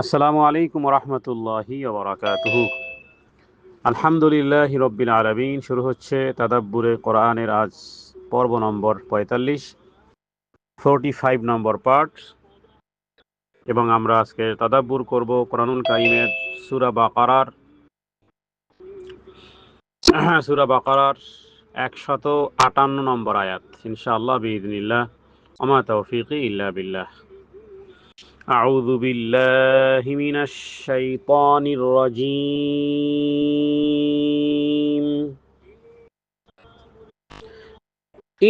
আসসালামু আলাইকুম রহমতুল্লাহি ওবরাকাতুহু। আলহামদুলিল্লাহ রব্বিল আলামিন। শুরু হচ্ছে তাদাব্বুরে কোরআনের আজ পর্ব নম্বর 45 নম্বর পার্ট, এবং আমরা আজকে তাদাব্বুর করব কোরআনুল কারীমের সূরা বাকারার 158 নম্বর আয়াত ইনশাআল্লাহ বিইذنিল্লাহ। ওমা তাওফীকি ইল্লা বিল্লাহ। أعوذ بالله من الشيطان الرجيم.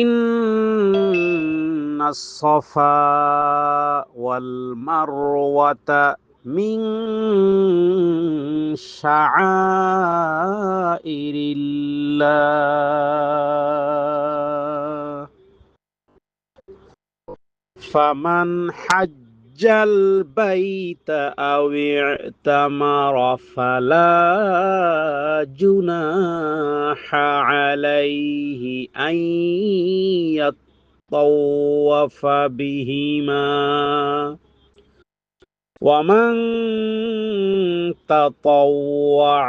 إن الصفا والمروة من شعائر الله فمن حج البيت أو اعتمر فلا جناح عليه أن يطوف بهما ومن تطوع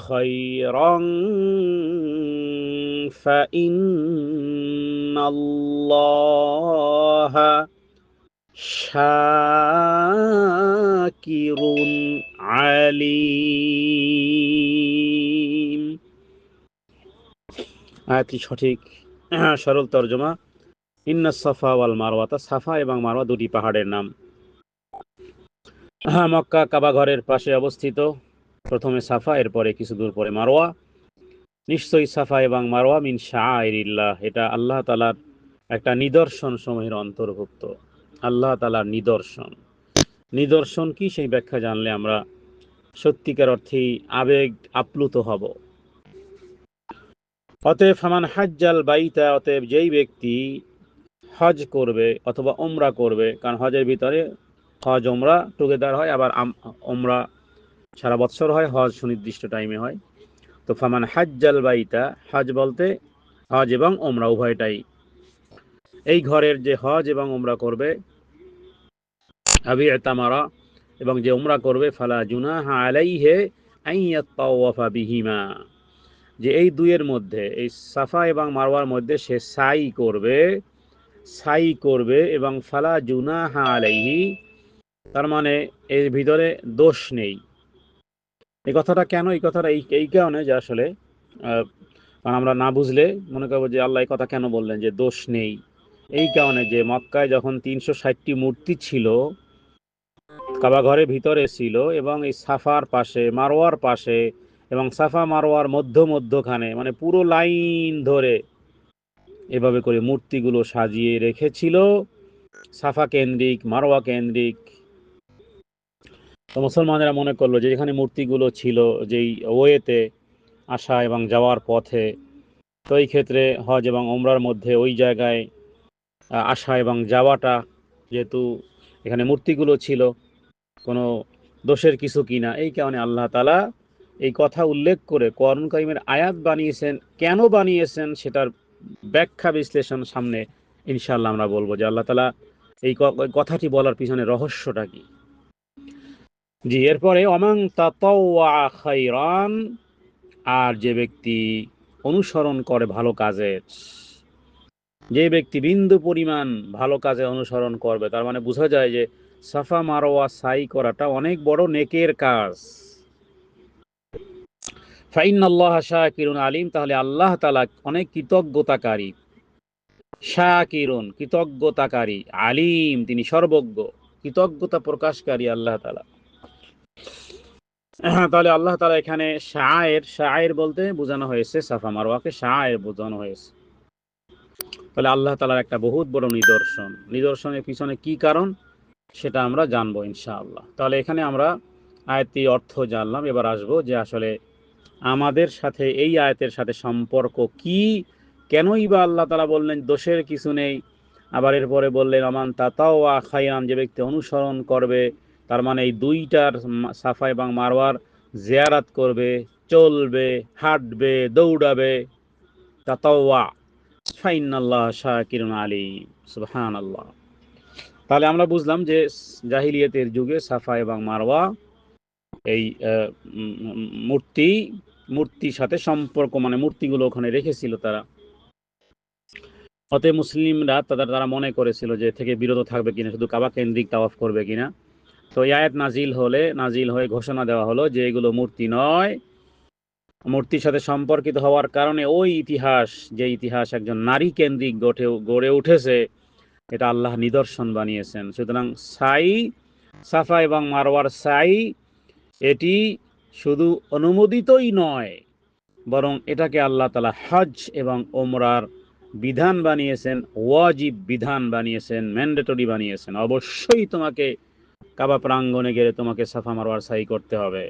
خيرا فإن الله শাকিরুন আলিম। আয়াতটি সঠিক সরল তর্জমা। ইন্নাস সাফা ওয়াল মারওয়াতা, সাফা এবং মারওয়া দুটি পাহাড়ের নাম। মক্কা কাবা ঘরের পাশে অবস্থিত। প্রথমে সাফা, এরপরে কিছু দূর পরে মারওয়া। নিশ্চয়ই সাফা এবং মারওয়া মিন শাআইরিল্লাহ, এটা আল্লাহ তাআলার একটা নিদর্শন সমূহের অন্তর্ভুক্ত। আল্লাহ তাআলার নিদর্শন। নিদর্শন কি সেই ব্যাখ্যা জানলে আমরা সত্যিকার অর্থেই আবেগ আপ্লুত হব। অতএব ফামান হাজ্জাল বাইতা, অতএব যেই ব্যক্তি হজ করবে অথবা ওমরা করবে, কারণ হজের ভিতরে হজ ওমরা টুগেদার হয়, আবার ওমরা সারা বৎসর হয়, হজ সুনির্দিষ্ট টাইমে হয়। তো ফামান হাজ্জাল বাইতা, হজ বলতে হজ এবং ওমরা উভয়টাই। এই ঘরের যে হজ এবং ওমরা করবে, আবি তামারা, এবং যে উমরা করবে, ফালা জুনাহা আলাইহি আন ইয়াতাওয়াফা বিহিমা, যে এই দুইয়ের মধ্যে, এই সাফা এবং মারওয়ার মধ্যে সে সাই করবে এবং ফালা জুনাহা আলাইহি, তার মানে এর ভিতরে দোষ নেই। এই কথাটা কেন? এই কথাটা এই কারণে যে আসলে কারণ আমরা না বুঝলে মনে করবো যে আল্লাহ এই কথা কেন বললেন যে দোষ নেই। এই কারণে যে মক্কায় যখন 360টি মূর্তি ছিল, কাবা ঘরের ভিতরে ছিল, এবং এই সাফার পাশে মারওয়ার পাশে এবং সাফা মারওয়ার মধ্যখানে, মানে পুরো লাইন ধরে এভাবে করে মূর্তিগুলো সাজিয়ে রেখেছিল, সাফা কেন্দ্রিক মারওয়া কেন্দ্রিক। তো মুসলমানেরা মনে করলো যে যেখানে মূর্তিগুলো ছিল, যেই ওয়েতে আসা এবং যাওয়ার পথে, তো এই ক্ষেত্রে হজ এবং ওমরার মধ্যে ওই জায়গায় আসা এবং যাওয়াটা, যেহেতু এখানে মূর্তিগুলো ছিল, কোনো দোষের কিছু কিনা, এই কারণে আল্লাহ তাআলা এই কথা উল্লেখ করে কোরআন কারীমের আয়াত বানিয়েছেন। কেন বানিয়েছেন সেটার ব্যাখ্যা বিশ্লেষণ সামনে ইনশাআল্লাহ আমরা বলবো যে আল্লাহ তাআলা এই কথাটি বলার পিছনে রহস্যটা কি। জি, এরপরে অমান তাতাওয়া খাইরান, আর যে ব্যক্তি অনুসরণ করে ভালো কাজের, যে ব্যক্তি বিন্দু পরিমাণ ভালো কাজে অনুসরণ করবে, তার মানে বোঝা যায় যে সাফা মারওয়া সাই করাটা অনেক বড় নেকের কাজ। ফাইন্নাল্লাহা শাকিরুন আলিম, তাহলে আল্লাহ তাআলা অনেক কৃতজ্ঞতাকারী। শাকিরুন কৃতজ্ঞতাকারী, আলিম তিনি সর্বজ্ঞ, কৃতজ্ঞতা প্রকাশকারী আল্লাহ তাআলা। তাহলে আল্লাহ তাআলা এখানে শায়ের বলতে বোঝানো হয়েছে সাফা মারওয়াকে, শায়ের বোঝানো হয়েছে। তাহলে আল্লাহ তাআলার একটা বহুত বড় নিদর্শনের পিছনে কি কারণ সেটা আমরা জানবো ইনশাআল্লাহ। তাহলে এখানে আমরা আয়াতটি অর্থ জানলাম। এবার আসবো যে আসলে আমাদের সাথে এই আয়াতের সাথে সম্পর্ক কি, কেনই বা আল্লাহ তাআলা বললেন দোষের কিছু নেই, আবার এরপরে বললেন আমান তাতাওয়া খায়রান, যে ব্যক্তি অনুসরণ করবে, তার মানে এই দুইটার সাফা এবং মারওয়ার জিয়ারাত করবে, চলবে, হাঁটবে, দৌড়াবে, তাতাওয়া, ফাইন্নাল্লাহ শাকিরুন আলিম। সুবহানাল্লাহ। তাহলে আমরা বুঝলাম যে জাহিলিয়াতের যুগে সাফা এবং মারওয়া এই মূর্তির সাথে সম্পর্ক, মানে মূর্তিগুলো ওখানে রেখেছিল তারা। অতএব মুসলিমরা তারা মনে করেছিল যে থেকে বিরত থাকবে কিনা, শুধু কাবা কেন্দ্রিক তাওয়াফ করবে কিনা। তো এই আয়াত নাজিল হয়ে ঘোষণা দেওয়া হলো যে এগুলো মূর্তি নয়, মূর্তির সাথে সম্পর্কিত হওয়ার কারণে ওই ইতিহাস, যে ইতিহাস একজন নারী কেন্দ্রিক গড়ে উঠেছে, এটা আল্লাহ নিদর্শন বানিয়েছেন। সুতরাং সাফা এবং মারওয়ার সাই এটি শুধু অনুমোদিতই নয়, বরং এটাকে আল্লাহ তাআলা হজ এবং ওমরার বিধান বানিয়েছেন, ওয়াজিব বিধান বানিয়েছেন, ম্যান্ডেটরি বানিয়েছেন। অবশ্যই তোমাকে কাবা প্রাঙ্গণে গেলে তোমাকে সাফা মারওয়ার সাই করতে হবে।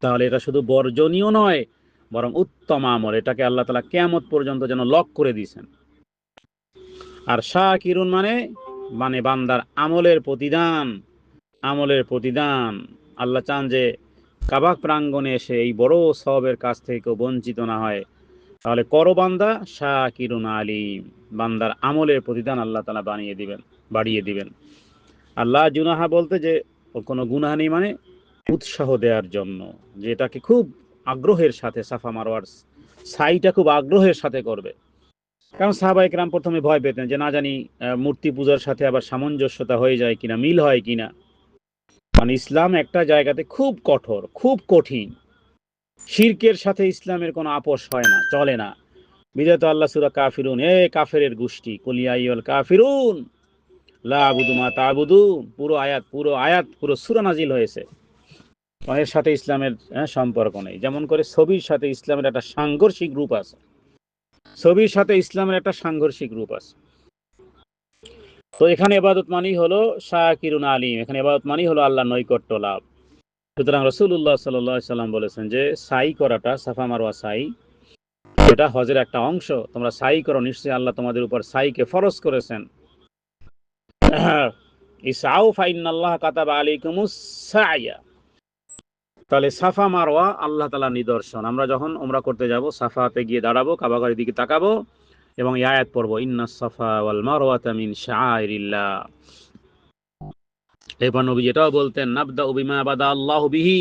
তাহলে এটা শুধু বর্জনীয় নয়, বরং উত্তম আমল। এটাকে আল্লাহ তাআলা কিয়ামত পর্যন্ত যেন লক করে দিয়েছেন। আর শাকিরুন মানে বান্দার আমলের প্রতিদান। আল্লাহ চান যে কাবা প্রাঙ্গণে এসে এই বড় সওয়াবের কাছ থেকে কেউ বঞ্চিত না হয়। তাহলে করো বান্দা শাকিরুন আলিম, বান্দার আমলের প্রতিদান আল্লাহ তাআলা বাড়িয়ে দিবেন। আল্লাহ জুনাহা বলতে যে কোনো গুনাহ নেই, মানে উৎসাহ দেওয়ার জন্য, যে এটাকে খুব আগ্রহের সাথে সাফা মারওয়ার সাইটা খুব আগ্রহের সাথে করবে। কারণ সাহাবায়ে কেরাম প্রথমে ভয় পেতেন যে না জানি মূর্তি পূজার সাথে আবার সামঞ্জস্যতা হয়ে যায় কিনা, মিল হয় কিনা। মানে ইসলাম একটা জায়গাতে খুব কঠোর, খুব কঠিন। শিরকের সাথে ইসলামের কোনো আপোষ হয় না, চলে না। বিধাত আল্লাহ সূরা কাফিরুন, কাফেরের গোষ্ঠী, কুল ইয়া আইয়ুহাল কাফিরুন লা আবুদু মা তা'বুদুন, পুরো সূরা নাজিল হয়েছে। এর সাথে ইসলামের সম্পর্ক নেই। যেমন করে ছবির সাথে ইসলামের একটা সাংঘর্ষিক রূপ আছে, তো এখানে ইবাদত মানেই হলো শাকিরুন আলিম, এখানে ইবাদত মানেই হলো আল্লাহর নৈকট্য লাভ। সুতরাং রাসূলুল্লাহ সাল্লাল্লাহু আলাইহি সাল্লাম বলেছেন যে সাই করাটা, সাফা মারওয়া সাই, এটা হজের একটা অংশ। তোমরা সাই করো, নিশ্চয়ই আল্লাহ তোমাদের উপর সাইকে ফরজ করেছেন। ইসআউ ফাইন্নাল্লাহ কাতাবা আলাইকুমুস সাইয়া। তাহলে সাফা মারওয়া আল্লাহ তাআলার নিদর্শন। আমরা যখন উমরা করতে যাব, সাফাতে গিয়ে দাঁড়াবো, কাবা ঘরের দিকে তাকাবো এবং এই আয়াত পড়বো, ইন্নাস সাফা ওয়াল মারওয়াতা মিন শাআইরিল্লাহ। এরপর নবী এটাও বলতেন, নাবদাউ বিমা বাদা আল্লাহু বিহি।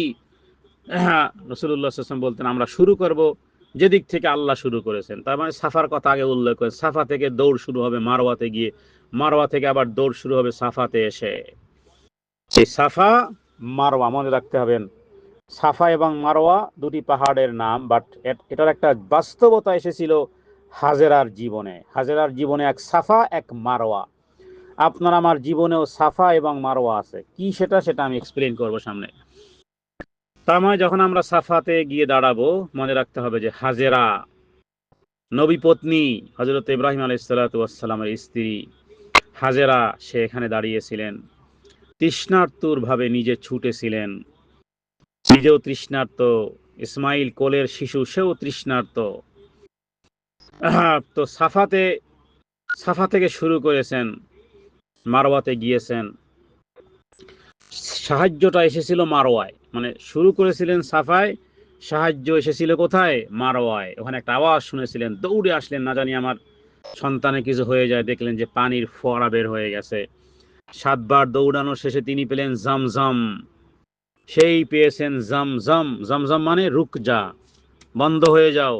রাসূলুল্লাহ সাল্লাল্লাহু আলাইহি ওয়াসাল্লাম বলতেন, আমরা শুরু করব যেদিক থেকে আল্লাহ শুরু করেছেন। তার মানে সাফার কথা আগে উল্লেখ করেন। সাফা থেকে দৌড় শুরু হবে মারওয়াতে গিয়ে, মারওয়া থেকে আবার দৌড় শুরু হবে সাফাতে এসে। এই সাফা মারওয়া মনে রাখতে হবেন, সাফা এবং মারওয়া দুটি পাহাড়ের নাম, বাট এটার একটা বাস্তবতা এসেছিল হাজেরার জীবনে এক সাফা এক মারওয়া। আপনার আমার জীবনেও সাফা এবং মারওয়া আছে। কি সেটা আমি এক্সপ্লেইন করব সামনে। তার মানে যখন আমরা সাফাতে গিয়ে দাঁড়াবো, মনে রাখতে হবে যে হাজেরা নবী পত্নী হযরত ইব্রাহিম আলাইহিস সালাতু ওয়াস সালামের স্ত্রী হাজেরা, সে এখানে দাঁড়িয়েছিলেন, তৃষ্ণার্তুর ভাবে নিজে ছুটেছিলেন, নিজেও তৃষ্ণার্ত, ইসমাইল কোলের শিশু, সেও তৃষ্ণার্ত। তো সাফা থেকে শুরু করেছেন, মারওয়াতে গিয়েছেন। সাহায্যটা এসেছিল মারওয়ায়, মানে শুরু করেছিলেন সাফায়, সাহায্য এসেছিল কোথায়? মারওয়ায়। ওখানে একটা আওয়াজ শুনেছিলেন, দৌড়ে আসলেন, না জানি আমার সন্তানের কিছু হয়ে যায়। দেখলেন যে পানির ফোয়ারা বের হয়ে গেছে। 7 বার দৌড়ানো শেষে তিনি পেলেন জমজম। সেই পেয়েছেন জমজম মানে রুক যা, বন্ধ হয়ে যাও।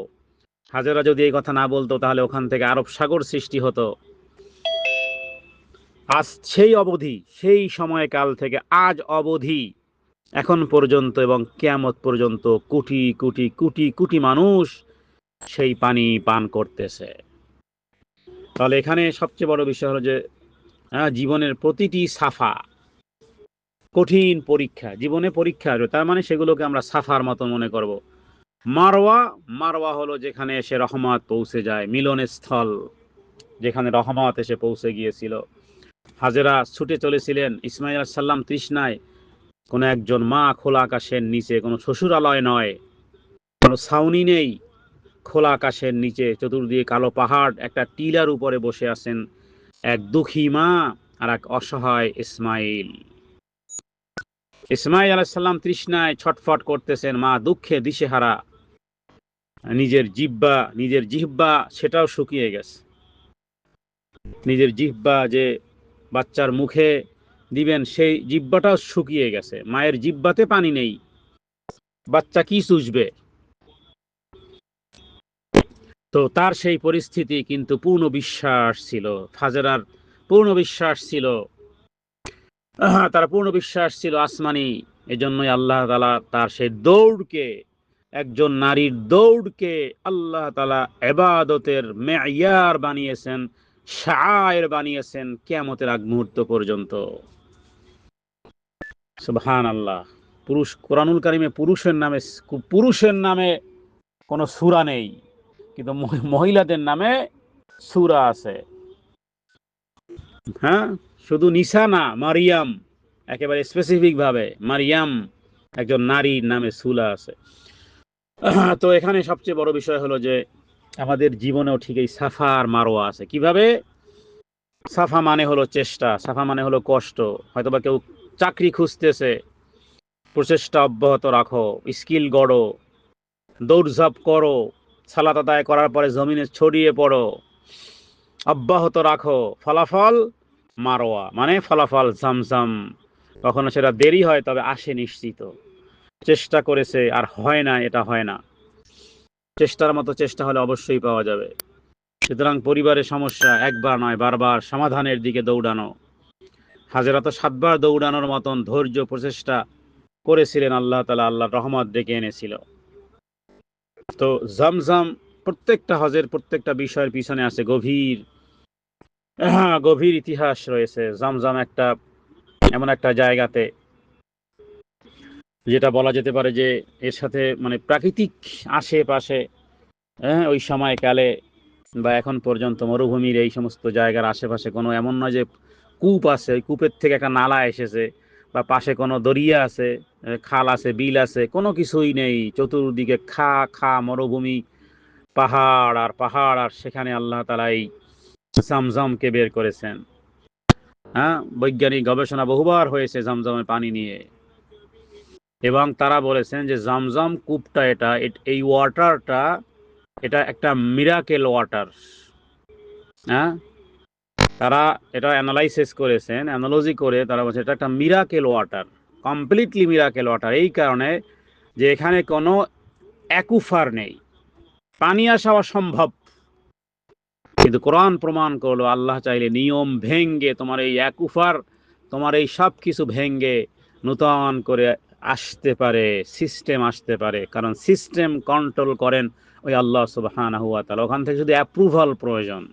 হাজেরা যদি এই কথা না বলতো, তাহলে ওখান থেকে আরব সাগর সৃষ্টি হতো। আজ সেই সময়কাল থেকে আজ অবধি এখন পর্যন্ত এবং কিয়ামত পর্যন্ত কোটি কোটি কোটি কোটি মানুষ সেই পানি পান করতেছে। তাহলে এখানে সবচেয়ে বড় বিষয় হলো যে জীবনের প্রতিটি সাফা কঠিন পরীক্ষা, জীবনে পরীক্ষা আসবে, তার মানে সেগুলোকে আমরা সাফার মতো মনে করব। মারওয়া হলো যেখানে এসে রহমত পৌঁছে যায়, মিলনের স্থল, যেখানে রহমত এসে পৌঁছে গিয়েছিল। হাজেরা ছুটে চলেছিলেন ইসমাইল আলাইহিস সালাম তৃষ্ণায়। কোনো একজন মা খোলা আকাশের নিচে, কোনো শ্বশুরালয় নয়, কোনো ছাউনি নেই, খোলা আকাশের নিচে চতুর্দিকে কালো পাহাড়, একটা টিলার উপরে বসে আছেন এক দুঃখী মা আর এক অসহায় ইসমাইল আলাইহিস সালাম তৃষ্ণায় ছটফট করতেছেন, মা দুঃখে দিশেহারা, নিজের জিহ্বা সেটাও শুকিয়ে গেছে। নিজের জিহ্বা যে বাচ্চার মুখে দিবেন, সেই জিহ্বাটাও শুকিয়ে গেছে, মায়ের জিহ্বাতে পানি নেই, বাচ্চা কি চুষবে? তো তার সেই পরিস্থিতি, কিন্তু পূর্ণ বিশ্বাস ছিল, হাজেরার পূর্ণ বিশ্বাস ছিল, তার পূর্ণ বিশ্বাস ছিল আসমানি। এজন্যই আল্লাহ তাআলা তার সেই দৌড়কে, একজন নারীর দৌড়কে আল্লাহ তাআলা ইবাদতের মেয়ার বানিয়েছেন, শায়ের বানিয়েছেন কিয়ামতের আগ মুহূর্ত পর্যন্ত। সুবহানাল্লাহ। পুরুষ, কোরআনুল কারীমে পুরুষের নামে কোনো সূরা নেই, কিন্তু মহিলাদের নামে সূরা আছে। হ্যাঁ, শুধু নিসা না, মারিয়াম, একেবারে স্পেসিফিক ভাবে মারিয়াম একজন নারীর নামে সূরা আছে। তো এখানে সবচেয়ে বড় বিষয় হলো যে আমাদের জীবনেও ঠিক এই সাফা আর মারওয়া আছে। কিভাবে? সাফা মানে হলো চেষ্টা, সাফা মানে হলো কষ্ট। হয়তোবা কেউ চাকরি খুঁজতেছে, প্রচেষ্টা অব্যাহত রাখো, স্কিল গড়ো, দৌড়ঝাঁপ করো, সালাত আদায় করার পরে জমিনে ছড়িয়ে পড়ো, অব্যাহত রাখো, ফলাফল মারওয়া মানে ফলাফল জামজাম। কখনো সেটা দেরি হয়, তবে আসে নিশ্চিত। চেষ্টা করেছে আর হয় না, এটা হয় না। চেষ্টার মতো চেষ্টা হলে অবশ্যই পাওয়া যাবে। সুতরাং পরিবারের সমস্যা একবার নয়, বারবার সমাধানের দিকে দৌড়ানো। হাজেরা তো 7 বার দৌড়ানোর মতন ধৈর্য প্রচেষ্টা করেছিলেন, আল্লাহ তাআলা আল্লাহর রহমত ডেকে এনেছিল। তো জামজাম, প্রত্যেকটা হজের প্রত্যেকটা বিষয়ের পিছনে আছে গভীর ইতিহাস রয়েছে। জামজাম একটা এমন একটা জায়গাতে, যেটা বলা যেতে পারে যে এর সাথে মানে প্রাকৃতিক আশেপাশে, ওই সময়কালে বা এখন পর্যন্ত মরুভূমির এই সমস্ত জায়গার আশেপাশে কোনো এমন নয় যে কূপ আছে, ওই কূপের থেকে একটা নালা এসেছে, বা পাশে কোনো দরিয়া আছে, খাল আছে, বিল আছে, কোনো কিছুই নেই। চতুর্দিকে খা খা মরুভূমি, পাহাড় আর পাহাড়, আর সেখানে আল্লাহ তাআলা এই জামজামকে বের করেছেন। হ্যাঁ, বৈজ্ঞানিক গবেষণা বহুবার হয়েছে জামজামের পানি নিয়ে, এবং তারা বলেছেন যে জামজাম কূপটা, এই ওয়াটারটা, এটা একটা মিরাকেল ওয়াটার। হ্যাঁ, তারা এটা অ্যানালাইসিস করেছেন, অ্যানালজি করে তারা বলছে এটা একটা miracle water, completely miracle water. এই কারণে যে এখানে কোনো অ্যাকুফার নেই, পানি আসা অসম্ভব। কিন্তু কোরআন প্রমাণ করলো আল্লাহ চাইলে নিয়ম ভেঙ্গে তোমার এই অ্যাকুফার, তোমার এই সব কিছু ভেঙ্গে নূতন করে আসতে পারে, সিস্টেম আসতে পারে। কারণ সিস্টেম কন্ট্রোল করেন ওই আল্লাহ সুবহানাহু ওয়া তাআলা। ওখান থেকে শুধু অ্যাপ্রুভাল প্রয়োজন।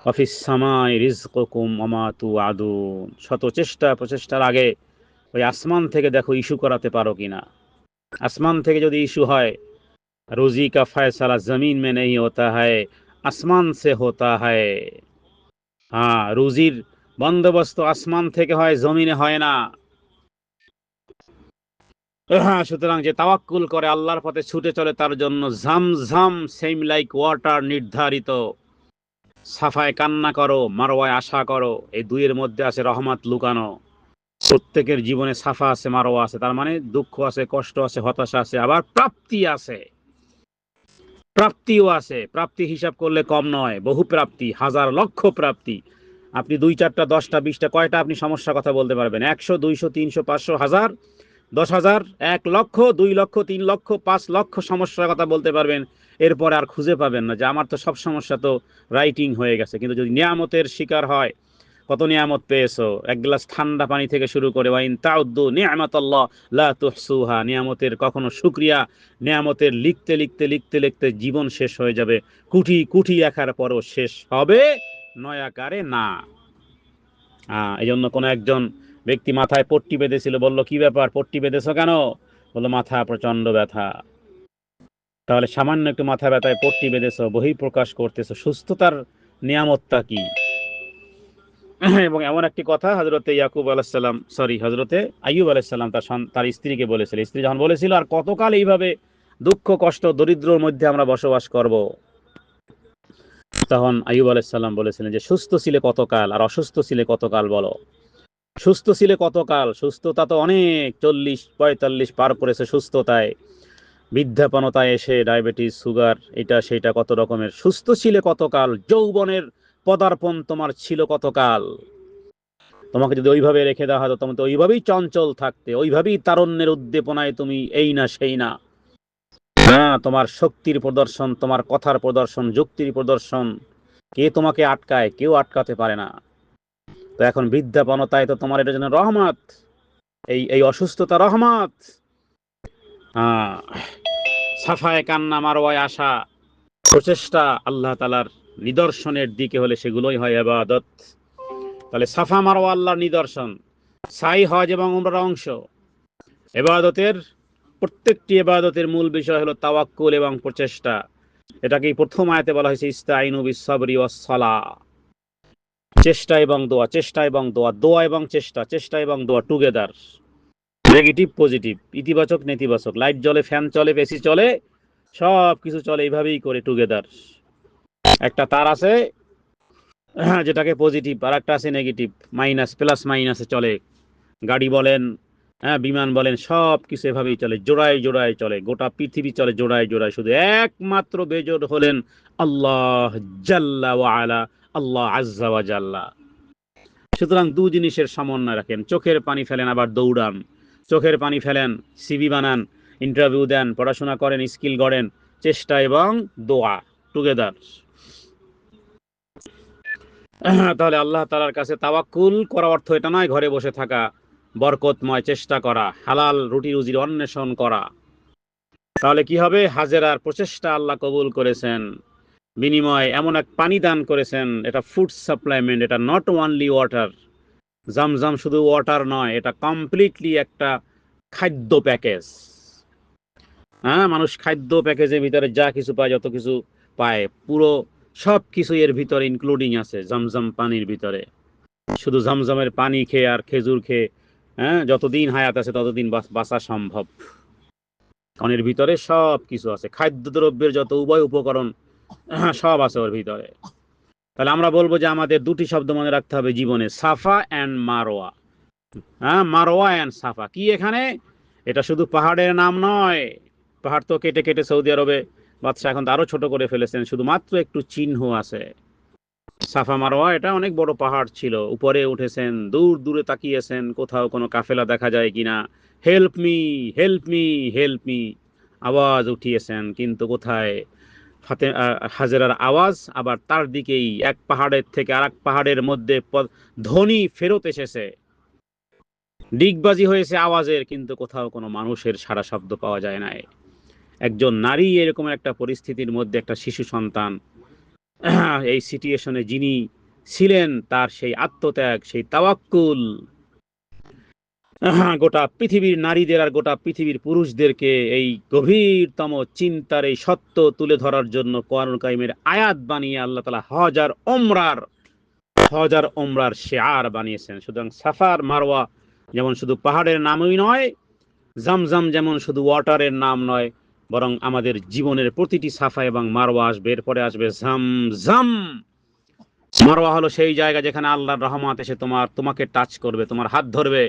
অফিস সামাই রিজকুকুম ওয়া মা তুআদুন। শত চেষ্টা প্রচেষ্টার আগে ওই আসমান থেকে দেখো ইস্যু করাতে পারো কিনা। আসমান থেকে যদি ইস্যু হয়, রুজি কা ফয়সালা জমিন মে নেই হোতা হ্যায়, আসমান সে হোতা হ্যায়। হ্যাঁ, রুজির বন্দোবস্ত আসমান থেকে হয়, জমিনে হয় না। হ্যাঁ, সুতরাং যে তাওয়াক্কুল করে আল্লাহর পথে ছুটে চলে, তার জন্য ঝামঝাম সেম লাইক ওয়াটার নির্ধারিত। সাফায় কান্না করো, মারওয়ায় আশা করো, এই দুইয়ের মধ্যে আছে রহমত লুকানো। প্রত্যেকের জীবনে সাফা আছে, মারওয়া আছে, তার মানে দুঃখ আছে, কষ্ট আছে, হতাশা আছে, আবার প্রাপ্তি আছে, প্রাপ্তিও আছে। প্রাপ্তি হিসাব করলে কম নয়, বহু প্রাপ্তি, হাজার লক্ষ প্রাপ্তি। আপনি 2, 4টা, 10টা, 20টা, কয়টা আপনি সমস্যার কথা বলতে পারবেন? 100, 200, 300, 500, 1000, 10,000, 1 লক্ষ, 2 লক্ষ, 3 লক্ষ, 5 লক্ষ সমস্যার কথা বলতে পারবেন। এরপরে আর খুঁজে পাবেন না যে আমার তো সব সমস্যা তো রাইটিং হয়ে গেছে। কিন্তু যদি নিয়ামতের শিকার হয়, কত নিয়ামত পেয়েছো, এক গ্লাস ঠান্ডা পানি থেকে শুরু করে, ওয়াইন তাউদ্দু নিয়ামাতাল্লাহ লা তুহসুহা, নিয়ামতের কখনো শুকরিয়া, নিয়ামতের লিখতে লিখতে লিখতে লিখতে জীবন শেষ হয়ে যাবে। কুটি কুটি একার পরও শেষ হবে নয় আকারে না। এই জন্য কোনো একজন ব্যক্তি মাথায় পট্টি বেঁধেছিল, বলল কি ব্যাপার, পট্টি বেঁধেছো কেন? বললো মাথা প্রচন্ড ব্যথা। তাহলে সামান্য একটু মাথা ব্যথায় পট্টি বেঁধেছো, বহিঃপ্রকাশ করতেছো, সুস্থতার নিয়ামতটা কি? এবং এমন একটি কথা হযরতে ইয়াকুব আলাইহিস সালাম, হযরতে আইয়ুব আলাইহিস সালাম তার স্ত্রীকে বলেছিল। স্ত্রী যখন বলেছিল আর কতকাল এইভাবে দুঃখ কষ্ট দরিদ্রর মধ্যে আমরা বসবাস করব, তখন আইয়ুব আলাইহিস সালাম বলেছিলেন যে সুস্থ ছিলে কতকাল আর অসুস্থ ছিলে কতকাল বলো। সুস্থ ছিলে কতকাল, সুস্থতা তো অনেক, 40-45 পার করেছে সুস্থতায়, বৃদ্ধাপনতায় এসে ডায়াবেটিস, সুগার, এটা সেটা কত রকমের। সুস্থ ছিলে কতকাল, যৌবনের পদার্পণ তোমার ছিল কতকাল। তোমাকে যদি ওইভাবে রেখে দেওয়া হতো তুমি তো ওইভাবেই চঞ্চল থাকতে, ওইভাবেই তারুণ্যের উদ্দীপনায় তুমি এই না সেই না। হ্যাঁ, তোমার শক্তির প্রদর্শন, তোমার কথার প্রদর্শন, যুক্তির প্রদর্শন, কে তোমাকে আটকায়? কেউ আটকাতে পারে না। তো এখন বৃদ্ধাপনতায় তো তোমার এটার জন্য রহমত, এই এই অসুস্থতা রহমত। হ্যাঁ, সাফায়ে কান্না মারওয়ায় আসা প্রচেষ্টা আল্লাহ তাআলার নিদর্শনের দিকে হলে সেগুলোই হয় ইবাদত। তাহলে সাফা মারওয়া আল্লাহর নিদর্শন, সাই হজ এবং উমরার অংশ। ইবাদতের প্রত্যেকটি ইবাদতের মূল বিষয় হলো তাওয়াক্কুল এবং প্রচেষ্টা। এটাকেই প্রথম আয়াতে বলা হয়েছে ইস্তাইনু বিস-সাবরি ওয়াস-সালাহ। চেষ্টা এবং দোয়া, চেষ্টা এবং দোয়া, দোয়া এবং চেষ্টা, চেষ্টা এবং দোয়া টুগেদার। নেগেটিভ পজিটিভ, ইতিবাচক নেতিবাচক, লাইট জ্বলে, ফ্যান চলে, এসি চলে, সব কিছু চলে এইভাবেই করে টুগেদার। একটা তার আছে যেটাকে পজিটিভ, আর একটা আছে নেগেটিভ, মাইনাস প্লাস মাইনাসে চলে। গাড়ি বলেন, হ্যাঁ বিমান বলেন, সব কিছু এভাবেই চলে, জোড়ায় জোড়ায় চলে, গোটা পৃথিবী চলে জোড়ায় জোড়ায়। শুধু একমাত্র বেজোড় হলেন আল্লাহ জাল্লা ওয়া আলা, আল্লাহ আজ্জা ওয়া জাল্লা। সুতরাং দু জিনিসের সমন্বয় রাখেন, চোখের পানি ফেলেন আবার দৌড়ান, চোখের পানি ফেলেন, সিভি বানান, ইন্টারভিউ দেন, পড়াশোনা করেন, স্কিল গড়েন, চেষ্টা এবং দোয়া টুগেদার। তাহলে আল্লাহ তাআলার কাছে তাওয়াক্কুল করা অর্থ এটা নয় ঘরে বসে থাকা, বরকতময় চেষ্টা করা, হালাল রুটি রুজির অন্বেষণ করা। তাহলে কি হবে? হাজেরার প্রচেষ্টা আল্লাহ কবুল করেছেন, বিনিময়ে এমন এক পানি দান করেছেন, এটা ফুড সাপ্লাইমেন্ট, এটা নট ওনলি ওয়াটার। জামজাম শুধু ওয়াটার নয়, এটা কমপ্লিটলি একটা খাদ্য প্যাকেজ। হ্যাঁ, মানুষ খাদ্য প্যাকেজের ভিতরে যা কিছু পায়, যত কিছু পায়, পুরো সব কিছু এর ভিতরে ইনক্লুডিং আছে জামজাম পানির ভিতরে। শুধু ঝমঝমের পানি খেয়ে আর খেজুর খেয়ে, হ্যাঁ, যতদিন হায়াত আছে ততদিন বাঁচা সম্ভব। কারণ এর ভিতরে সব কিছু আছে, খাদ্যদ্রব্যের যত উভয় উপকরণ, সব আছে ওর ভিতরে। তাহলে আমরা বলবো যে আমাদের দুটি শব্দ মনে রাখতে হবে জীবনে, সাফা অ্যান্ড মারোয়া। হ্যাঁ, মারোয়া অ্যান্ড সাফা কি এখানে? এটা শুধু পাহাড়ের নাম নয়। পাহাড় তো কেটে কেটে সৌদি আরবে বাদশা এখন তো আরো ছোট করে ফেলেছেন, শুধুমাত্র একটু চিহ্ন আছে। সাফা মারোয়া এটা অনেক বড় পাহাড় ছিল, উপরে উঠেছেন, দূর দূরে তাকিয়েছেন কোথাও কোনো কাফেলা দেখা যায় কিনা, help me, help me, help me আওয়াজ উঠিয়েছেন, কিন্তু কোথায়? হাজেরার আওয়াজ আবার তার দিকেই, এক পাহাড়ের থেকে আরেক পাহাড়ের মধ্যে ধ্বনি ফেরত এসেছে, ডিগবাজি হয়েছে আওয়াজের, কিন্তু কোথাও কোনো মানুষের সাড়া শব্দ পাওয়া যায় নাই। একজন নারী এরকম একটা পরিস্থিতির মধ্যে, একটা শিশু সন্তান, এই সিচুয়েশনে যিনি ছিলেন, তার সেই আত্মত্যাগ, সেই তাওয়াক্কুল, গোটা পৃথিবীর নারীদের আর গোটা পৃথিবীর পুরুষদেরকে এই গভীরতম চিন্তার এই সত্য তুলে ধরার জন্য কোরআনুল কারীমের আয়াত বানিয়ে আল্লাহ তাআলা হজ আর ওমরার শিআর বানিয়েছেন। সুতরাং সাফার মারওয়া যেমন শুধু পাহাড়ের নামই নয়, জামজাম যেমন শুধু ওয়াটারের নাম নয়, বরং আমাদের জীবনের প্রতিটি সাফা এবং মারওয়া আসবে, এরপরে আসবে জামজাম। মারওয়া হলো সেই জায়গা যেখানে আল্লাহর রহমত এসে তোমাকে টাচ করবে, তোমার হাত ধরবে।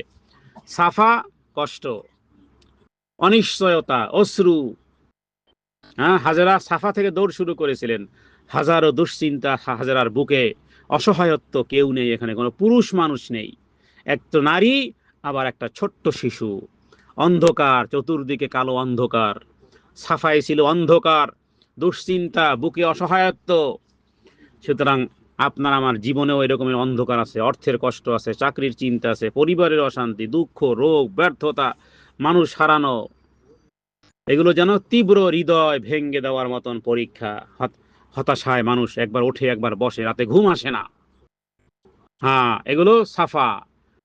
সাফা কষ্ট, অনিশ্চয়তা, অশ্রু। হ্যাঁ, হাজেরা সাফা থেকে দৌড় শুরু করেছিলেন, হাজারো দুশ্চিন্তা হাজেরার বুকে, অসহায়ত্ব, কেউ নেই এখানে, কোনো পুরুষ মানুষ নেই, এক তো নারী, আবার একটা ছোট্ট শিশু, অন্ধকার, চতুর্দিকে কালো অন্ধকার। সাফাই ছিল অন্ধকার, দুশ্চিন্তা, বুকে অসহায়ত্ব। সুতরাং আপনার আমার জীবনেও এরকমের অন্ধকার আছে, অর্থের কষ্ট আছে, চাকরির চিন্তা আছে, পরিবারের অশান্তি, দুঃখ, রোগ, ব্যর্থতা, মানুষ হারানো, এগুলো যেন তীব্র হৃদয় ভেঙে দেওয়ার মতন পরীক্ষা। হতাশায় মানুষ একবার ওঠে একবার বসে, রাতে ঘুম আসে না। হ্যাঁ, এগুলো সাফা।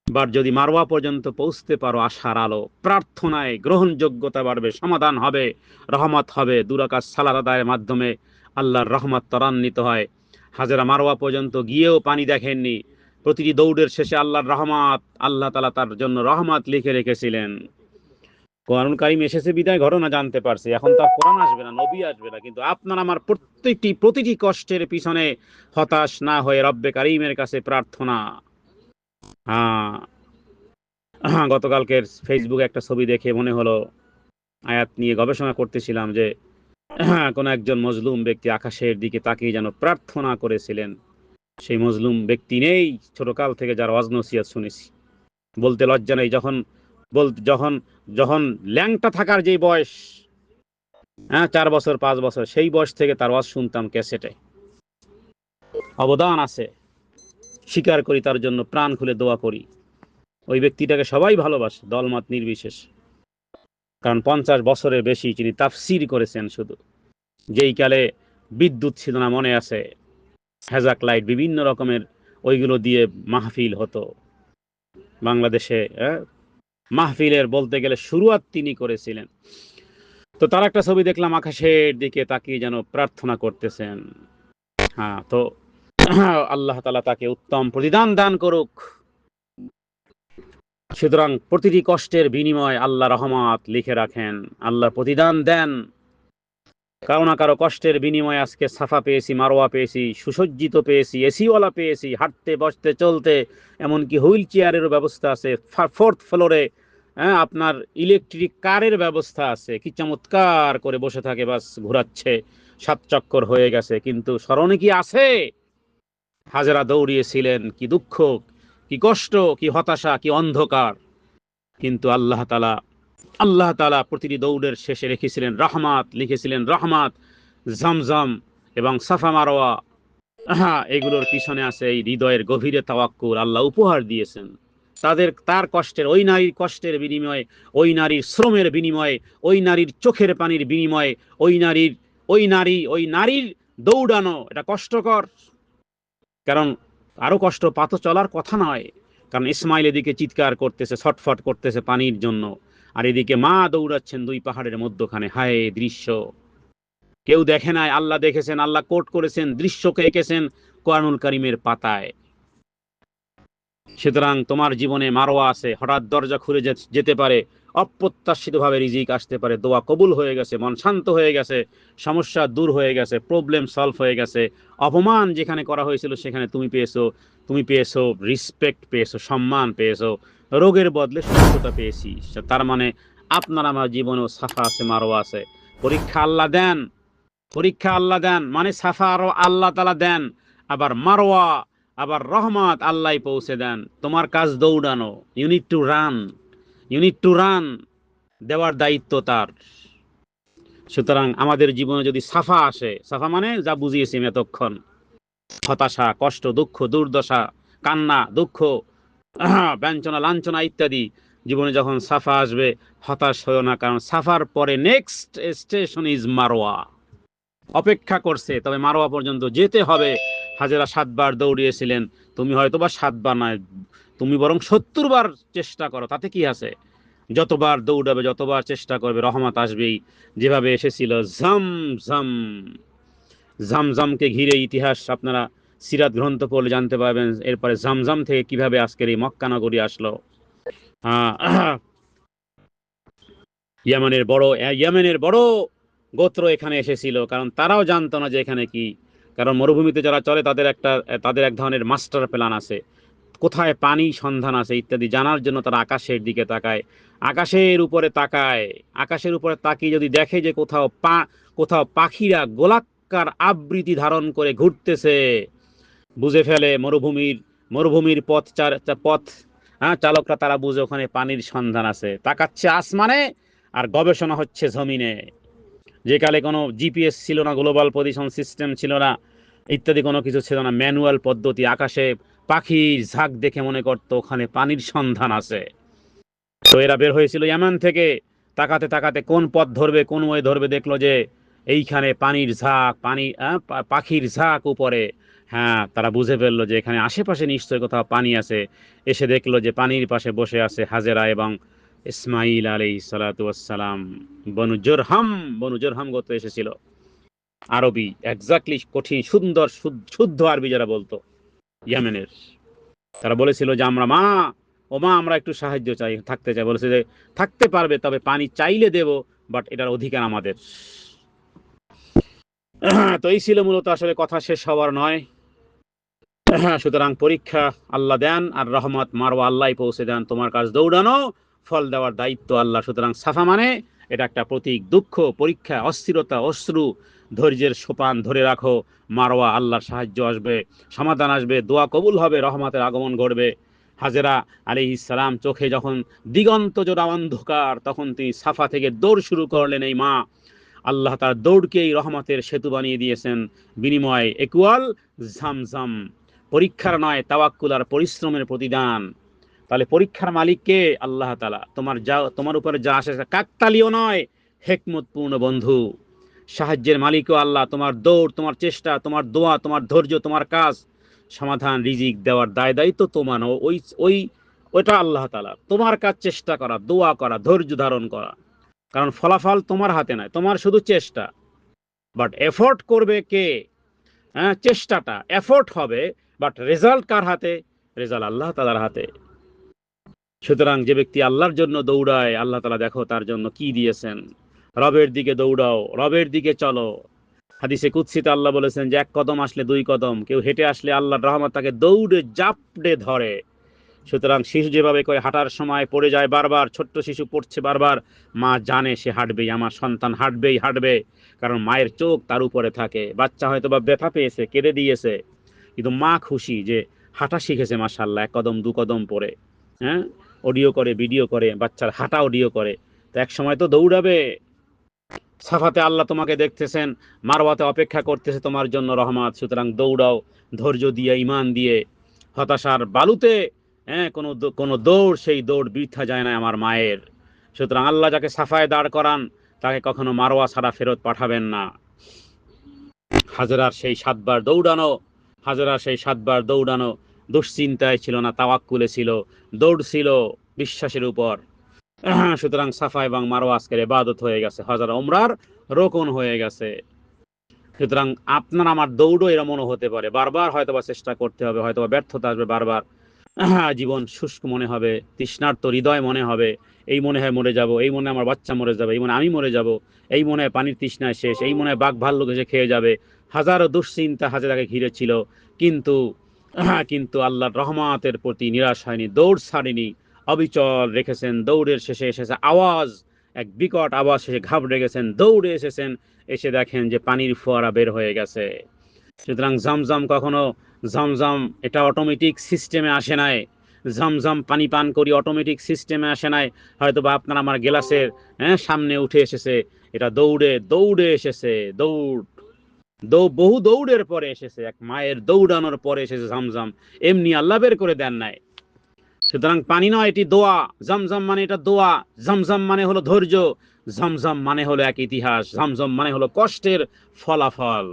এবার যদি মারওয়া পর্যন্ত পৌঁছতে পারো, আশার আলো, প্রার্থনায় গ্রহণযোগ্যতা বাড়বে, সমাধান হবে, রহমত হবে, দুরাকাত সালাত আদায়ের মাধ্যমে আল্লাহর রহমত ত্বরান্বিত হয়। হাজেরা মারওয়া পর্যন্ত গিয়েও পানি দেখেননি, প্রতিটি দৌড়ের শেষে আল্লাহর রহমত, আল্লাহ তাআলা তার জন্য রহমত লিখে রেখেছিলেন। কোরআনুল কারীম এসেছে বিদায় ঘটনা জানতে পারছি, এখন তো আর কোরআন আসবে না, নবী আসবে না, কিন্তু আপনার আমার প্রতিটি কষ্টের পিছনে হতাশ না হয়ে রব্বে কারীমের কাছে প্রার্থনা। হ্যাঁ, গতকালকের ফেসবুকে একটা ছবি দেখে মনে হলো, আয়াত নিয়ে গবেষণা করতেছিলাম যে কোন একজন মজলুম ব্যক্তি আকাশের দিকে তাকিয়ে যেন প্রার্থনা করেছিলেন, সেই মজলুম ব্যক্তি নেই ছোটকাল থেকে যার ওয়াজ নসিহত শুনেছি, বলতে লজ্জা নেই। যখন যখন ল্যাংটা থাকার যে বয়স, হ্যাঁ 4 বছর 5 বছর, সেই বয়স থেকে তার ওয়াজ শুনতাম ক্যাসেটে। অবদান আছে, স্বীকার করি, তার জন্য প্রাণ খুলে দোয়া করি। ওই ব্যক্তিটাকে সবাই ভালোবাসে, দলমত নির্বিশেষ, কারণ 50 বছরের বেশি তিনি তাফসির করেছেন। শুধু যেই কালে বিদ্যুৎ ছিল না, মনে আছে, হ্যাজাক লাইট বিভিন্ন রকমের, ওইগুলো দিয়ে মাহফিল হতো বাংলাদেশে। মাহফিলের বলতে গেলে শুরুয়াত তিনি করেছিলেন। তো তার একটা ছবি দেখলাম, আকাশের দিকে তাকিয়ে যেন প্রার্থনা করতেছেন। হ্যাঁ, তো আল্লাহ তাআলা তাকে উত্তম প্রতিদান দান করুক। সুতরাং প্রতিটি কষ্টের বিনিময় আল্লাহ রহমত লিখে রাখেন, আল্লাহ প্রতিদান দেন। কারো না কারো কষ্টের বিনিময়ে আজকে সাফা পেয়েছি, মারোয়া পেয়েছি, সুসজ্জিত পেয়েছি, এসিওয়ালা পেয়েছি, হাঁটতে বসতে চলতে, এমনকি হুইল চেয়ারেরও ব্যবস্থা আছে। 4th ফ্লোরে আপনার ইলেকট্রিক কারের ব্যবস্থা আছে, কি চমৎকার করে বসে থাকে, বাস ঘোরাচ্ছে, 7 চক্কর হয়ে গেছে। কিন্তু স্মরণে কি আছে হাজেরা দৌড়িয়েছিলেন, কি দুঃখ, কি কষ্ট, কি হতাশা, কি অন্ধকার। কিন্তু আল্লাহ তাআলা প্রতিটি দৌড়ের শেষে রেখেছিলেন রহমত, লিখেছিলেন রহমত। জমজম এবং সাফা মারোয়া, এগুলোর পিছনে আছে এই হৃদয়ের গভীরে তাওয়াক্কুল। আল্লাহ উপহার দিয়েছেন তার কষ্টের, ওই নারীর কষ্টের বিনিময়ে, ওই নারীর শ্রমের বিনিময়ে, ওই নারীর চোখের পানির বিনিময়ে, ওই নারীর দৌড়ানো। এটা কষ্টকর, কারণ আরো কষ্ট পাত চলার কথা নয়। কারণ ইসমাইল এদিকে চিৎকার করতেছে, ছটফট করতেছে পানির জন্য, আর এদিকে মা দৌড়াচ্ছেন 2 পাহাড়ের মধ্যখানে। হায় দৃশ্য, কেউ দেখে নাই, আল্লাহ দেখেছেন, আল্লাহ কোট করেছেন, দৃশ্যকে এঁকেছেন কোরআনুল কারীমের পাতায়। সুতরাং তোমার জীবনে মারোয়া আছে, হঠাৎ দরজা খুলে যেতে পারে, অপ্রত্যাশিত ভাবে রিজিক আসতে পারে, দোয়া কবুল হয়ে গেছে, মন শান্ত হয়ে গেছে, সমস্যা দূর হয়ে গেছে, প্রবলেম সলভ হয়ে গেছে। অপমান যেখানে করা হয়েছিল সেখানে তুমি পেয়েছো রিসপেক্ট, পেয়েছো সম্মান, পেয়েছো, রোগের বদলে সুস্থতা পেয়েছি। তার মানে আপনার আমার জীবনেও সাফা আছে, মারোয়া আছে। পরীক্ষা আল্লাহ দেন, মানে সাফা আরো আল্লাহ তাআলা দেন, আবার মারোয়া, আবার রহমত আল্লাহ পৌঁছে দেন। তোমার কাজ দৌড়ানো, ইউ নিড টু রান, দেওয়ার দায়িত্ব তার। সুতরাং আমাদের জীবনে যদি সাফা আসে, সাফা মানে যা বুঝিয়েছি আমি এতক্ষণ, হতাশা, কষ্ট, দুঃখ, দুর্দশা, কান্না, দুঃখ, ব্যঞ্চনা, লাঞ্ছনা ইত্যাদি, জীবনে যখন সাফা আসবে, হতাশ হও না, কারণ সাফার পরে নেক্সট স্টেশন ইজ মারোয়া অপেক্ষা করছে। তবে মারোয়া পর্যন্ত যেতে হবে। হাজেরা 7 বার দৌড়িয়েছিলেন, তুমি হয়তো বা 7 বার নয়, তুমি বরং 70 বার চেষ্টা করো, তাতে কি আছে? যতবার দৌড়াবে, যতবার চেষ্টা করবে, রহমত আসবেই। যেভাবে এসেছিল ঝমঝমকে ঘিরে ইতিহাস, আপনারা সিরাত গ্রন্থ পড়লে জানতে পারবেন। এরপরে ঝমঝম থেকে কিভাবে আজকের এই মক্কা নগরী আসলো। ইয়েমেনের বড় গোত্র এখানে এসেছিল, কারণ তারাও জানতো না যে এখানে কি। কারণ মরুভূমিতে যারা চলে তাদের এক ধরনের মাস্টার প্ল্যান আছে, কোথায় পানি সন্ধান আছে ইত্যাদি জানার জন্য তারা আকাশের দিকে তাকায়। আকাশের উপরে তাকিয়ে যদি দেখে যে কোথাও পাখিরা গোলাকার আবৃতি ধারণ করে ঘুরতেছে, বুঝে ফেলে মরুভূমির পথ চালকরা, তারা বুঝে ওখানে পানির সন্ধান আছে। তাকাচ্ছে আসমানে, আর গবেষণা হচ্ছে জমিনে। যে কালে কোনো জিপিএস ছিল না, গ্লোবাল পজিশন সিস্টেম ছিল না, ইত্যাদি কোনো কিছু ছিল না, ম্যানুয়াল পদ্ধতি। আকাশে পাখির ঝাঁক দেখে মনে করতো ওখানে পানির সন্ধান আছে। তো এরা বের হয়েছিল ইয়ামান থেকে, তাকাতে তাকাতে কোন পথ ধরবে, কোন ওয়ে ধরবে, দেখলো যে এইখানে পাখির ঝাঁক উপরে। হ্যাঁ, তারা বুঝে ফেললো যে এখানে আশেপাশে নিশ্চয়ই কোথাও পানি আছে। এসে দেখলো যে পানির পাশে বসে আছে হাজেরা এবং ইসমাইল আলাইহিস সালাতু ওয়াস সালাম। বনু জরহাম গোত্র এসেছিল। আরবি, এক্স্যাক্টলি, কঠিন সুন্দর শুদ্ধ আরবি যারা বলতো, ইয়েমেনের। তারা বলেছিল যে আমরা একটু সাহায্য চাই, থাকতে চাই। বলেছে যে থাকতে পারবে, তবে পানি চাইলে দেব, বাট এটার অধিকার আমাদের। তো এই ছিল মূলত, আসলে কথা শেষ হওয়ার নয়। সুতরাং পরীক্ষা আল্লাহ দেন, আর রহমত মারওয়া আল্লাহ পৌঁছে দেন। তোমার কাজ দৌড়ানো, ফল দেওয়ার দায়িত্ব আল্লাহ। সুতরাং সাফা মানে এটা একটা প্রতীক, দুঃখ, পরীক্ষা, অস্থিরতা, অশ্রু, ধৈর্যের সোপান ধরে রাখো, মারওয়া আল্লাহর সাহায্য আসবে, সমাধান আসবে, দোয়া কবুল হবে, রহমতের আগমন ঘটবে। হাজেরা আলাইহিস সালাম চোখে যখন দিগন্ত জোড়া অন্ধকার, তখন তিনি সাফা থেকে দৌড় শুরু করলেন। এই মা আল্লাহ তার দৌড়কে এই রহমতের সেতু বানিয়ে দিয়েছেন। বিনিময় একুয়াল ঝামঝাম, পরীক্ষার নয়, তাওয়াক্কুল আর পরিশ্রমের প্রতিদান। তাহলে পরীক্ষার মালিক কে? আল্লাহ তাআলা। তোমার উপরে যা আসে কাকতালীয় নয়, হেকমতপূর্ণ বন্ধু। সাহায্যের মালিকও আল্লাহ। তোমার দৌড়, তোমার চেষ্টা, তোমার দোয়া, তোমার ধৈর্য, তোমার কাজ, সমাধান, রিজিক দেওয়ার দায় দায়িত্ব তোমার। ওই ওই ওইটা আল্লাহ তাআলা। তোমার কাজ চেষ্টা করা, দোয়া করা, ধৈর্য ধারণ করা, কারণ ফলাফল তোমার হাতে নয়, তোমার শুধু চেষ্টা। বাট এফোর্ট করবে কে? হ্যাঁ, চেষ্টাটা এফোর্ট হবে, বাট রেজাল্ট কার হাতে? রেজাল্ট আল্লাহ তাআলার হাতে। সুতরাং যে ব্যক্তি আল্লাহর জন্য দৌড়ায়, আল্লাহ তাআলা দেখো তার জন্য কি দিয়েছেন। রবের দিকে দৌড়াও, রবের দিকে চলো। হাদিসে কুদসিতে আল্লাহ বলেছেন যে এক কদম আসলে দুই কদম, কেউ হেঁটে আসলে আল্লাহর রহমত তাকে দৌড়ে জাপড়ে ধরে। সুতরাং শিশু যেভাবে করে হাঁটার সময় পড়ে যায় বারবার, ছোট্ট শিশু পড়ছে বারবার, মা জানে সে হাঁটবেই, আমার সন্তান হাঁটবেই হাঁটবে, কারণ মায়ের চোখ তার উপরে থাকে। বাচ্চা হয়তো বা ব্যথা পেয়েছে, কেঁদে দিয়েছে, কিন্তু মা খুশি যে হাঁটা শিখেছে মাশাআল্লাহ, এক কদম দু কদম পরে। হ্যাঁ, অডিও করে, ভিডিও করে, বাচ্চার হাঁটা অডিও করে। তো এক সময় তো দৌড়াবে। সাফাতে আল্লাহ তোমাকে দেখতেছেন, মারওয়াতে অপেক্ষা করতেছে তোমার জন্য রহমত। সুতরাং দৌড়াও, ধৈর্য দিয়ে, ইমান দিয়ে। হতাশার বালুতে হ্যাঁ, কোনো দৌড়, সেই দৌড় বৃথা যায় না আমার মায়ের। সুতরাং আল্লাহ যাকে সাফায় দাঁড় করান, তাকে কখনো মারওয়া ছাড়া ফেরত পাঠাবেন না। হাজেরার সেই 7 বার দৌড়ানো, হাজেরার সেই 7 বার দৌড়ানো দুশ্চিন্তায় ছিল না, তাওয়াক্কুলে ছিল, দৌড় ছিল বিশ্বাসের উপর। সুতরাং সাফা এবং মারওয়া আজকের ইবাদত হয়ে গেছে, হজ আর উমরার রোকন হয়ে গেছে। সুতরাং আপনার আমার দৌড়ও এরমনও হতে পারে, বারবার হয়তোবা চেষ্টা করতে হবে, হয়তোবা ব্যর্থতা আসবে বারবার। জীবন শুষ্ক মনে হবে, তৃষ্ণার্ত হৃদয় মনে হবে, এই মনে হয় মরে যাব, এই মনে আমার বাচ্চা মরে যাবে, এই মনে আমি মরে যাব, এই মনে হয় পানির তৃষ্ণায় শেষ, এই মনে হয় বাঘ ভাল্লুক এসে খেয়ে যাবে। হাজারো দুশ্চিন্তা হাজেরাকে ঘিরে ছিল, কিন্তু কিন্তু আল্লাহর রহমতের প্রতি নিরাশ হয়নি, দৌড় ছাড়েনি, অবিচল রেখেছেন। দৌড়ের শেষে এসেছে আওয়াজ, এক বিকট আওয়াজ, শেষে ঘাবড়ে গেছেন, দৌড়ে এসেছেন, এসে দেখেন যে পানির ফোয়ারা বের হয়ে গেছে। সুতরাং জমজম কখনো, জমজম এটা অটোমেটিক সিস্টেমে আসে নাই। জমজম পানি পান করি অটোমেটিক সিস্টেমে আসে নাই। হয়তো বা আপনার আমার গ্লাসের সামনে উঠে এসেছে, এটা দৌড়ে দৌড়ে এসেছে। বহু দৌড়ের পরে এসেছে, এক মায়ের দৌড়ানোর পরে এসেছে জমজম, এমনি আল্লাহ বের করে দেন নাই। সুতরাং পানি নয়, এটি দোয়া। জমজম মানে এটা দোয়া, জমজম মানে হলো ধৈর্য, জমজম মানে হলো এক ইতিহাস, জমজম মানে হলো কষ্টের ফলাফল।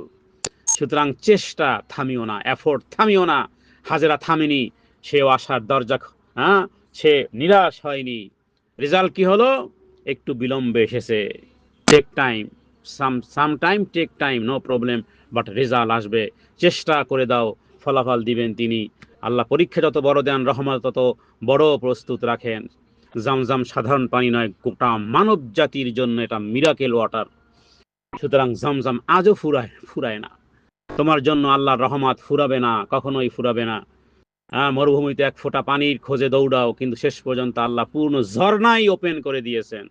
সুতরাং চেষ্টা থামিও না, এফোর্ট থামিও না। হাজেরা থামেনি, সেও আশার দরজা, হ্যাঁ, সে নিরাশ হয়নি। রেজাল্ট কি হলো? একটু বিলম্বে এসেছে। Take time, some time, take time, no problem, but result আসবে। চেষ্টা করে দাও, ফলাফল দিবেন তিনি। আল্লাহ পরীক্ষা যত বড় দেন, রহমত তত বড় প্রস্তুত রাখেন। জামজাম সাধারণ পানি নয়, গোটা মানব জাতির জন্য এটা মিরাকেল ওয়াটার। সুতরাং জামজাম আজও ফুরায় না। তোমার জন্য আল্লাহর রহমত ফুরাবে না, কখনোই ফুরাবে না। মরুভূমিতে এক ফোঁটা পানির খোঁজে দৌড়াও, কিন্তু শেষ পর্যন্ত আল্লাহ পূর্ণ ঝর্ণাই ওপেন করে দিয়েছেন।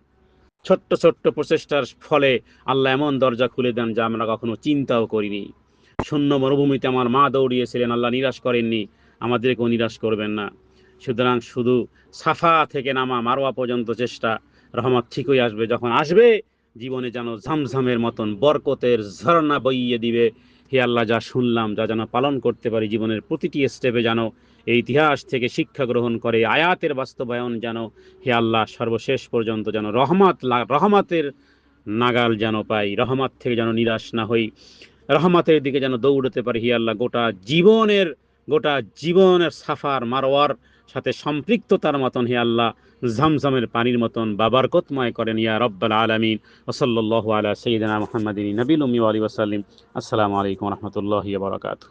ছোট্ট ছোট্ট প্রচেষ্টার ফলে আল্লাহ এমন দরজা খুলে দেন যা আমরা কখনো চিন্তাও করিনি। শূন্য মরুভূমিতে আমার মা দৌড়িয়েছিলেন, আল্লাহ নিরাশ করেননি, আমাদেরকেও নিরাশ করবেন না। সুতরাং শুধু সাফা থেকে নামা মারওয়া পর্যন্ত চেষ্টা, রহমত ঠিকই আসবে। যখন আসবে, জীবনে যেন ঝমঝমের মতন বরকতের ঝর্ণা বইয়ে দিবে। হে আল্লাহ, যা শুনলাম, যা যেন পালন করতে পারি জীবনের প্রতিটি স্টেপে, যেন এই ইতিহাস থেকে শিক্ষা গ্রহণ করে আয়াতের বাস্তবায়ন যেন, হে আল্লাহ, সর্বশেষ পর্যন্ত যেন রহমতের নাগাল যেন পাই, রহমত থেকে যেন নিরাশ না হই, রহমতের দিকে যেন দৌড়তে পারি। হে আল্লাহ, গোটা জীবনের সাফার মারওয়ার সাথে সম্পৃক্ততার মতন, হে আল্লাহ, ঝমঝমের পানির মতন বাবারকতময় করেন ইয়া রব্বাল আলামিন। ওয়া সাল্লাল্লাহু আলা সাইয়্যিদিনা মুহাম্মাদিন নবিয়্যিল উম্মি ওয়া আলিহি ওয়া সাল্লাম। আসসালামু আলাইকুম ওয়া রাহমাতুল্লাহি ওয়া বারাকাতুহু।